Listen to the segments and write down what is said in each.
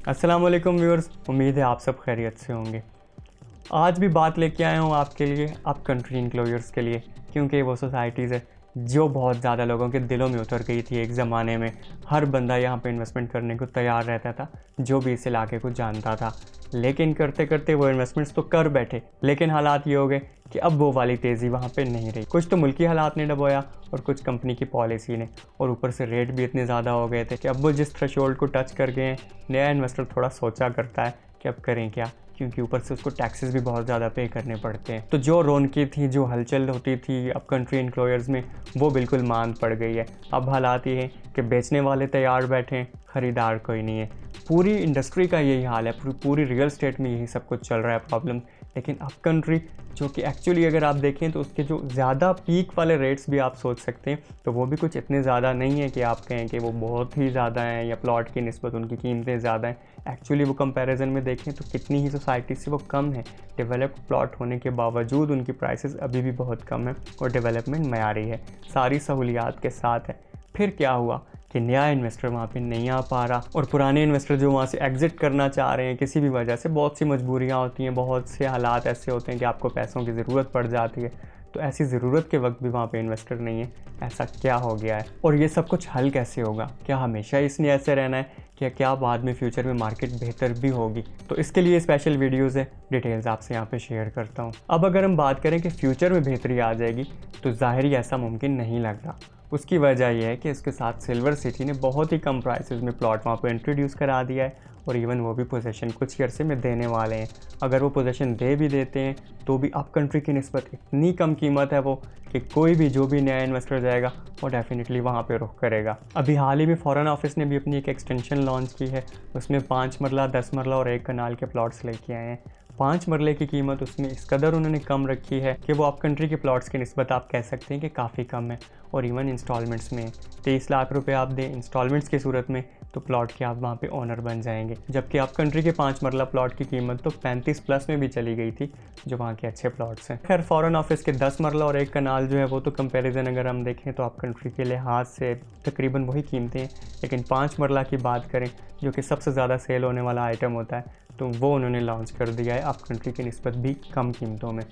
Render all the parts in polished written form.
अस्सलाम वालेकुम व्यूअर्स, उम्मीद है आप सब खैरियत से होंगे। आज भी बात लेके आया हूँ आपके लिए अप कंट्री इन्क्लोजर्स के लिए, क्योंकि वो सोसाइटीज़ है जो बहुत ज़्यादा लोगों के दिलों में उतर गई थी। एक ज़माने में हर बंदा यहाँ पे इन्वेस्टमेंट करने को तैयार रहता था जो भी इस इलाके को जानता था, लेकिन करते करते वो इन्वेस्टमेंट्स तो कर बैठे, लेकिन हालात ये हो गए कि अब वो वाली तेज़ी वहाँ पे नहीं रही। कुछ तो मुल्की हालात ने डबोया और कुछ कंपनी की पॉलिसी ने, और ऊपर से रेट भी इतने ज़्यादा हो गए थे कि अब वो जिस थ्रेशोल्ड को टच कर गए हैं, नया इन्वेस्टर थोड़ा सोचा करता है कि अब करें क्या, क्योंकि ऊपर से उसको टैक्सेस भी बहुत ज़्यादा पे करने पड़ते हैं। तो जो रौनकी थी, जो हलचल होती थी अप कंट्री इन्क्लोजर्स में, वो बिल्कुल मांद पड़ गई है। अब हालात ये हैं कि बेचने वाले तैयार बैठे हैं, ख़रीदार कोई नहीं है। पूरी इंडस्ट्री का यही हाल है, पूरी रियल स्टेट में यही सब कुछ चल रहा है प्रॉब्लम। लेकिन अप कंट्री जो कि एक्चुअली अगर आप देखें तो उसके जो ज़्यादा पीक वाले रेट्स भी आप सोच सकते हैं, तो वो भी कुछ इतने ज़्यादा नहीं है कि आप कहें कि वो बहुत ही ज़्यादा हैं या प्लॉट की निस्बत उनकी कीमतें ज़्यादा हैं। एक्चुअली वो कंपैरिजन में देखें तो कितनी ही सोसाइटी से वो कम है। डेवलप्ड प्लॉट होने के बावजूद उनकी प्राइसेस अभी भी बहुत कम है और डेवलपमेंट मयारी है, सारी सहूलियात के साथ है। फिर क्या हुआ कि नया इन्वेस्टर वहाँ पे नहीं आ पा रहा, और पुराने इन्वेस्टर जो वहाँ से एग्ज़िट करना चाह रहे हैं किसी भी वजह से, बहुत सी मजबूरियाँ होती हैं, बहुत से हालात ऐसे होते हैं कि आपको पैसों की ज़रूरत पड़ जाती है। तो ऐसी ज़रूरत के वक्त भी वहाँ पे इन्वेस्टर नहीं है। ऐसा क्या हो गया है और ये सब कुछ हल कैसे होगा? क्या हमेशा इसने ऐसे रहना है कि क्या बाद में फ्यूचर में मार्केट बेहतर भी होगी? तो इसके लिए स्पेशल वीडियोज़ है, डिटेल्स आपसे यहाँ पे शेयर करता हूँ। अब अगर हम बात करें कि फ्यूचर में बेहतरी आ जाएगी, तो ज़ाहिर ही ऐसा मुमकिन नहीं लग रहा। उसकी वजह यह है कि इसके साथ सिल्वर सिटी ने बहुत ही कम प्राइसेस में प्लॉट वहाँ पे इंट्रोड्यूस करा दिया है, और इवन वो भी पोजीशन कुछ ही अरसे में देने वाले हैं। अगर वो पोजीशन दे भी देते हैं तो भी अप कंट्री की निस्बत इतनी कम कीमत है वो कि कोई भी जो भी नया इन्वेस्टर जाएगा वो डेफिनेटली वहाँ पे रुख करेगा। अभी हाल ही में फॉरेन ऑफिस ने भी अपनी एक एक्सटेंशन लॉन्च की है, उसमें 5 मरला, 10 मरला और 1 कनाल के प्लॉट्स लेके आए हैं। 5 मरले की कीमत उसमें इस कदर उन्होंने कम रखी है कि वो अप कंट्री के प्लॉट्स की निस्बत आप कह सकते हैं कि काफ़ी कम है, और इवन इंस्टॉलमेंट्स में 23 लाख रुपए आप दें इंस्टॉलमेंट्स की सूरत में तो प्लॉट के आप वहाँ पे ओनर बन जाएंगे। जबकि अप कंट्री के 5 मरला प्लॉट की कीमत तो 35 प्लस में भी चली गई थी, जो वहाँ के अच्छे प्लॉट्स हैं। खैर फॉरेन ऑफिस के 10 मरला और 1 कनाल जो है वो तो कंपैरिजन अगर हम देखें तो अप कंट्री के लिहाज से तकरीबन वही कीमतें हैं, लेकिन 5 मरला की बात करें जो कि सबसे ज़्यादा सेल होने वाला आइटम होता है, तो वो उन्होंने लॉन्च कर दिया है अप कंट्री की निस्बत भी कम कीमतों में।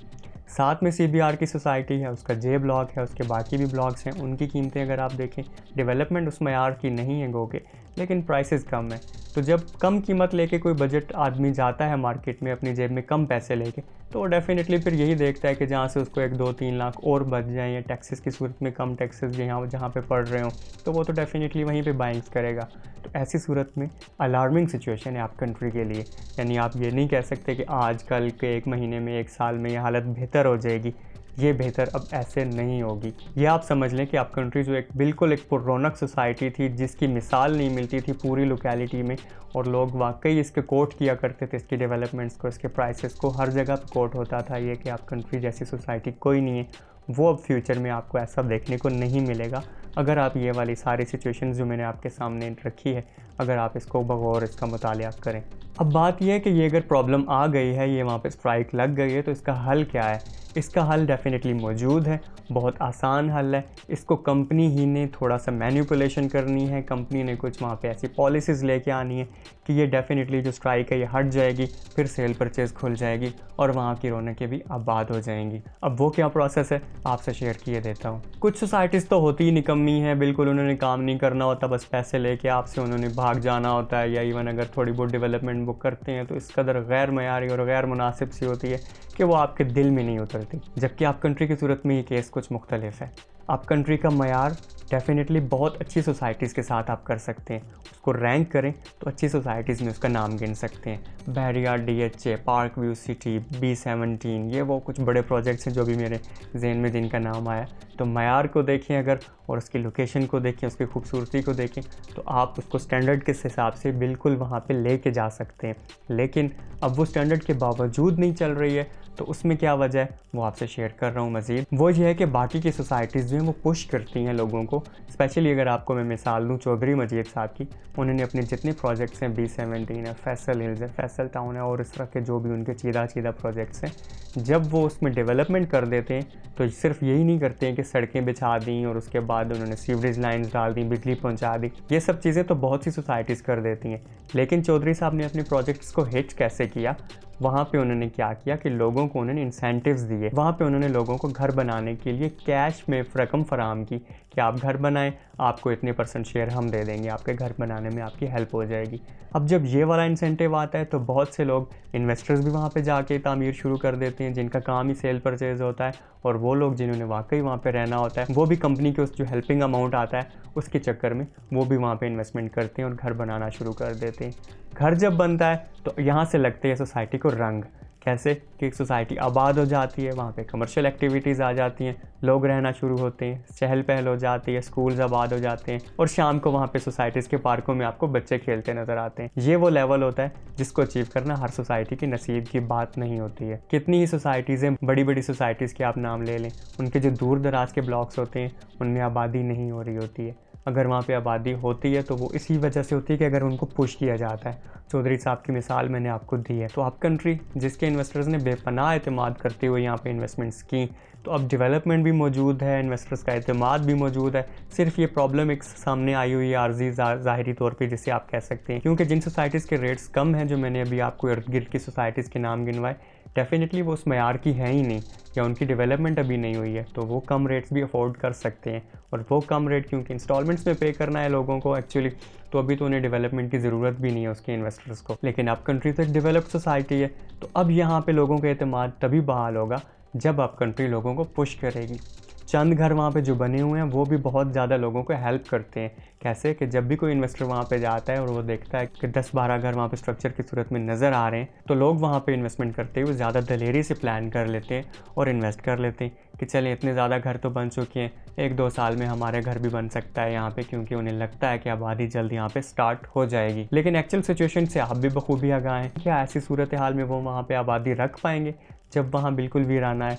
साथ में CBR की सोसाइटी है, उसका जे ब्लॉक है, उसके बाकी भी ब्लॉक्स हैं, उनकी कीमतें अगर आप देखें डेवलपमेंट उस मयार की नहीं है गोके, लेकिन प्राइसेस कम है। तो जब कम कीमत लेके कोई बजट आदमी जाता है मार्केट में अपनी जेब में कम पैसे लेके, तो वो डेफिनेटली फिर यही देखता है कि जहाँ से उसको 1-2-3 लाख और बच जाएँ या टैक्सेस की सूरत में कम टैक्सेस जहाँ पे पड़ रहे हों, तो वो तो डेफिनेटली वहीं पे बाइंग्स करेगा। तो ऐसी सूरत में अलार्मिंग सिचुएशन है आप कंट्री के लिए। यानी आप ये नहीं कह सकते कि आज कल के 1 महीने में 1 साल में ये हालत बेहतर हो जाएगी, ये बेहतर अब ऐसे नहीं होगी। ये आप समझ लें कि आप कंट्री जो एक बिल्कुल एक पुररौनक सोसाइटी थी जिसकी मिसाल नहीं मिलती थी पूरी लोकेलिटी में, और लोग वाकई इसके कोट किया करते थे, इसकी डेवलपमेंट्स को, इसके प्राइसेस को, हर जगह पर कोट होता था ये कि आप कंट्री जैसी सोसाइटी कोई नहीं है। वो अब फ्यूचर में आपको ऐसा देखने को नहीं मिलेगा अगर आप ये वाली सारी सिचुएशंस जो मैंने आपके सामने रखी है, अगर आप इसको बगौर इसका मुतालिया करें। अब बात यह है कि ये अगर प्रॉब्लम आ गई है, ये वहाँ पे स्ट्राइक लग गई है, तो इसका हल क्या है? इसका हल डेफिनेटली मौजूद है, बहुत आसान हल है। इसको कंपनी ही ने थोड़ा सा मैनिपुलेशन करनी है, कंपनी ने कुछ वहाँ पे ऐसी पॉलिसीज़ लेके आनी है कि ये डेफिनेटली जो स्ट्राइक है ये हट जाएगी, फिर सेल परचेज़ खुल जाएगी और वहाँ की रौनकें भी आबाद हो जाएंगी। अब वो क्या प्रोसेस है आपसे शेयर किए देता हूँ। कुछ सोसाइटीज़ तो होती ही निकम्मी है, बिल्कुल उन्होंने काम नहीं करना होता, बस पैसे लेके आपसे उन्होंने भाग जाना होता है, या इवन अगर थोड़ी बहुत डेवलपमेंट वो करते हैं तो इस कदर गैर मयारी और गैर मुनासिब सी होती है कि वो आपके दिल में नहीं उतरती। जबकि आप कंट्री की सूरत में ये केस कुछ मुख्तलिफ है। आप कंट्री का मयार डेफिनेटली बहुत अच्छी सोसाइटीज़ के साथ आप कर सकते हैं, उसको रैंक करें तो अच्छी सोसाइटीज़ में उसका नाम गिन सकते हैं। बहरिया, DHA, park view city, B17, ये वो कुछ बड़े प्रोजेक्ट्स हैं जो भी मेरे जहन में जिनका नाम आया। तो मयार को देखें अगर, और उसकी लोकेशन को देखें, उसकी खूबसूरती को देखें, तो आप उसको स्टैंडर्ड के हिसाब से बिल्कुल वहाँ पे लेके जा सकते हैं। लेकिन अब वो स्टैंडर्ड के बावजूद नहीं चल रही है, तो उसमें क्या वजह है वो आपसे शेयर कर रहा हूँ। मज़ीद वो ये है कि बाकी की सोसाइटीज़ जो हैं वो पुश करती हैं लोगों को आपको, स्पेशली अगर आपको मैं मिसाल दूँ चौधरी मजीद साहब की, उन्होंने अपने जितने प्रोजेक्ट्स हैं B17 है, फैसल हिल्स है, फैसल टाउन है और इस तरह के जो भी उनके चीदा प्रोजेक्ट्स हैं, जब वो उसमें डेवलपमेंट कर देते हैं तो सिर्फ यही नहीं करते हैं कि सड़कें बिछा दी और उसके बाद उन्होंने सीवरेज लाइंस डाल दी, बिजली पहुंचा दी। ये सब चीज़ें तो बहुत सी सोसाइटीज़ कर देती हैं, लेकिन चौधरी साहब ने अपने प्रोजेक्ट्स को हिट कैसे किया, वहाँ पे उन्होंने क्या किया कि लोगों को उन्होंने इंसेंटिव्स दिए। वहाँ पे उन्होंने लोगों को घर बनाने के लिए कैश में रकम फराहम की कि आप घर बनाएं, आपको इतने % शेयर हम दे देंगे, आपके घर बनाने में आपकी हेल्प हो जाएगी। अब जब ये वाला इंसेंटिव आता है तो बहुत से लोग इन्वेस्टर्स भी वहाँ पे जाके तामीर शुरू कर देते हैं, जिनका काम ही सेल परचेज़ होता है, और वो लोग जिन्होंने वाकई वहाँ पे रहना होता है वो भी कंपनी के उस जो हेल्पिंग अमाउंट आता है उसके चक्कर में वो भी वहाँ पे इन्वेस्टमेंट करते हैं और घर बनाना शुरू कर देते हैं। घर जब बनता है तो यहाँ से लगते हैं सोसाइटी को रंग, कैसे कि एक सोसाइटी आबाद हो जाती है, वहाँ पे कमर्शियल एक्टिविटीज़ आ जाती हैं, लोग रहना शुरू होते हैं, चहल पहल हो जाती है, स्कूल्स आबाद हो जाते हैं और शाम को वहाँ पे सोसाइटीज़ के पार्कों में आपको बच्चे खेलते नज़र आते हैं। ये वो लेवल होता है जिसको अचीव करना हर सोसाइटी की नसीब की बात नहीं होती है। कितनी ही सोसाइटीज़ हैं, बड़ी बड़ी सोसाइटीज़ के आप नाम ले लें, उनके जो दूर दराज के ब्लॉक्स होते हैं उनमें आबादी नहीं हो रही होती है। अगर वहाँ पे आबादी होती है तो वो इसी वजह से होती है कि अगर उनको पुश किया जाता है। चौधरी साहब की मिसाल मैंने आपको दी है। तो अब कंट्री जिसके इन्वेस्टर्स ने बेपनाह एतमाद करते हुए यहाँ पे इन्वेस्टमेंट्स की, तो अब डेवलपमेंट भी मौजूद है, इन्वेस्टर्स का एतमाद भी मौजूद है। सिर्फ ये प्रॉब्लम एक सामने आई हुई है आर्जी ज़ाहिरी तौर पे, जिसे आप कह सकते हैं, क्योंकि जिन सोसाइटीज़ के रेट्स कम हैं, जो मैंने अभी आपको इर्द गिर्द की सोसाइटीज़ के नाम गिनवाए, डेफिनेटली वो उस मयार की है ही नहीं या उनकी डेवलपमेंट अभी नहीं हुई है, तो वो कम रेट्स भी अफोर्ड कर सकते हैं। और वो कम रेट क्योंकि इंस्टॉलमेंट्स में पे करना है लोगों को एक्चुअली, तो अभी तो उन्हें डेवलपमेंट की ज़रूरत भी नहीं है उसके इन्वेस्टर्स को। लेकिन अब कंट्री तो एक डेवलप्ड सोसाइटी है, तो अब यहाँ पे लोगों का एतमाद तभी बहाल होगा जब अब कंट्री लोगों को पुश करेगी। चंद घर वहाँ पे जो बने हुए हैं वो भी बहुत ज़्यादा लोगों को हेल्प करते हैं। कैसे कि जब भी कोई इन्वेस्टर वहाँ पे जाता है और वो देखता है कि 10-12 घर वहाँ पे स्ट्रक्चर की सूरत में नज़र आ रहे हैं, तो लोग वहाँ पे इन्वेस्टमेंट करते हुए ज़्यादा दलेरी से प्लान कर लेते हैं और इन्वेस्ट कर लेते हैं कि चलें इतने ज़्यादा घर तो बन चुके हैं, 1-2 साल में हमारे घर भी बन सकता है यहाँ पे, क्योंकि उन्हें लगता है कि आबादी जल्द यहाँ पे स्टार्ट हो जाएगी। लेकिन एक्चुअल सिचुएशन से आप भी बखूबी आगाह हैं। क्या ऐसी सूरत हाल में वो वहाँ पर आबादी रख पाएंगे जब वहाँ बिल्कुल वीराना है?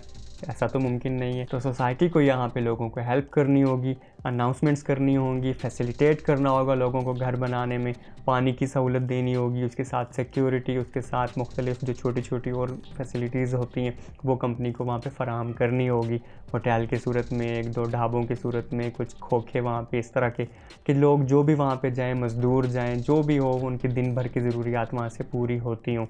ऐसा तो मुमकिन नहीं है। तो सोसाइटी को यहाँ पे लोगों को हेल्प करनी होगी, अनाउंसमेंट्स करनी होंगी, फैसिलिटेट करना होगा लोगों को घर बनाने में, पानी की सहूलत देनी होगी, उसके साथ सिक्योरिटी, उसके साथ मुख्तलिफ जो छोटी छोटी और फैसिलिटीज़ होती हैं वो कंपनी को वहाँ पे फराहम करनी होगी। होटल की सूरत में, 1-2 ढाबों की सूरत में, कुछ खोखे वहाँ पे इस तरह के कि लोग जो भी वहाँ पे जाएँ, मज़दूर जाएँ, जो भी हो, उनकी दिन भर की ज़रूरियात वहाँ से पूरी होती हों।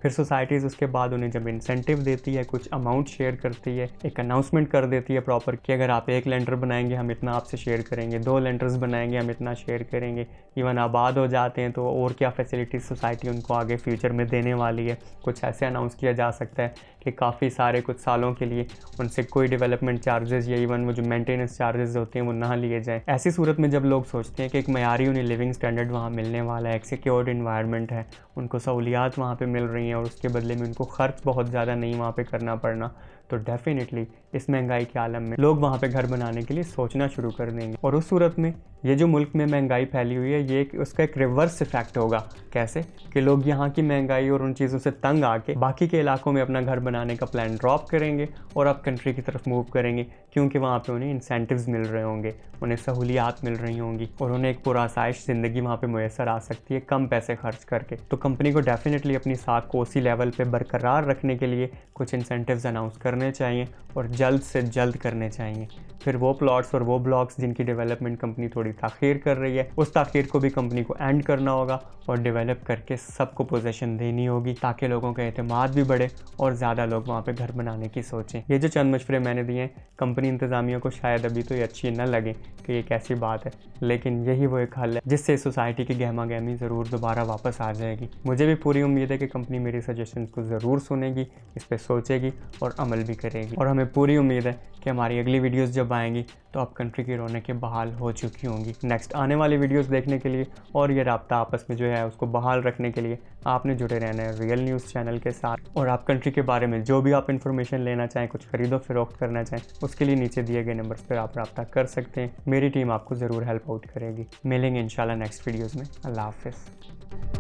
फिर सोसाइटीज़ उसके बाद उन्हें जब इंसेंटिव देती है, कुछ अमाउंट शेयर करती है, एक अनाउंसमेंट कर देती है प्रॉपर कि अगर आप 1 लेंटर बनाएंगे हम इतना आपसे शेयर करेंगे, 2 लेंटर्स बनाएंगे हम इतना शेयर करेंगे। इवन आबाद हो जाते हैं तो और क्या फैसिलिटीज़ सोसाइटी उनको आगे फ्यूचर में देने वाली है, कुछ ऐसे अनाउंस किया जा सकता है कि काफ़ी सारे कुछ सालों के लिए उनसे कोई डेवलपमेंट चार्जेस या इवन वो जो मेंटेनेंस चार्जेस होते हैं वो ना लिए जाएँ। ऐसी सूरत में जब लोग सोचते हैं कि एक मयारी उन्हें लिविंग स्टैंडर्ड वहाँ मिलने वाला है, एक सिक्योर्ड इन्वायरमेंट है, उनको सहूलियात वहाँ पे मिल रही हैं और उसके बदले में उनको खर्च बहुत ज़्यादा नहीं वहाँ पे करना पड़ना, तो डेफिनेटली इस महंगाई के आलम में लोग वहाँ पे घर बनाने के लिए सोचना शुरू कर देंगे। और उस सूरत में ये जो मुल्क में महंगाई फैली हुई है, ये उसका एक रिवर्स इफेक्ट होगा। कैसे कि लोग यहाँ की महंगाई और उन चीज़ों से तंग आके बाकी के इलाकों में अपना घर बनाने का प्लान ड्रॉप करेंगे और अब कंट्री की तरफ मूव करेंगे, क्योंकि वहाँ पे उन्हें इंसेंटिव्स मिल रहे होंगे, उन्हें सहूलियात मिल रही होंगी और उन्हें एक पुरआसाइश ज़िंदगी वहाँ पे मुयसर आ सकती है कम पैसे खर्च करके। तो कंपनी को डेफिनेटली अपनी साख को उसी लेवल पे बरकरार रखने के लिए कुछ इंसेंटिव्स अनाउंस करने चाहिए और जल्द से जल्द करने चाहिए। फिर वो प्लॉट्स और वो ब्लॉक्स जिनकी डेवलपमेंट कंपनी थोड़ी ताख़ीर कर रही है, उस ताख़ीर को भी कंपनी को एंड करना होगा और डेवलप करके सबको पोजीशन देनी होगी, ताकि लोगों का एतमाद भी बढ़े और ज़्यादा लोग वहाँ पे घर बनाने की सोचें। ये जो चंद मशवरे मैंने दिए हैं, कंपनी इंतज़ामिया को शायद अभी तो ये अच्छी न लगे कि ये कैसी बात है, लेकिन यही वो एक हल है जिससे सोसाइटी की गहमा गहमी ज़रूर दोबारा वापस आ जाएगी। मुझे भी पूरी उम्मीद है कि कंपनी मेरी सजेशंस को ज़रूर सुनेगी, इस पर सोचेगी और अमल भी करेगी। और हमें पूरी उम्मीद है कि हमारी अगली वीडियोस जब आएंगी तो अब कंट्री की रौनकें बहाल हो चुकी होंगी। नेक्स्ट आने वाली वीडियोस देखने के लिए और ये राब्ता आपस में जो है उसको बहाल रखने के लिए आपने जुड़े रहना है रियल न्यूज़ चैनल के साथ। और आप कंट्री के बारे में जो भी आप इन्फॉर्मेशन लेना चाहें, कुछ खरीदो फरोख्त करना चाहें, उसके लिए नीचे दिए गए नंबर्स पर आप रब्ता कर सकते हैं। मेरी टीम आपको ज़रूर हेल्प आउट करेगी। मिलेंगे इंशाल्लाह नेक्स्ट वीडियोज़ में। अल्लाह हाफ़िज़।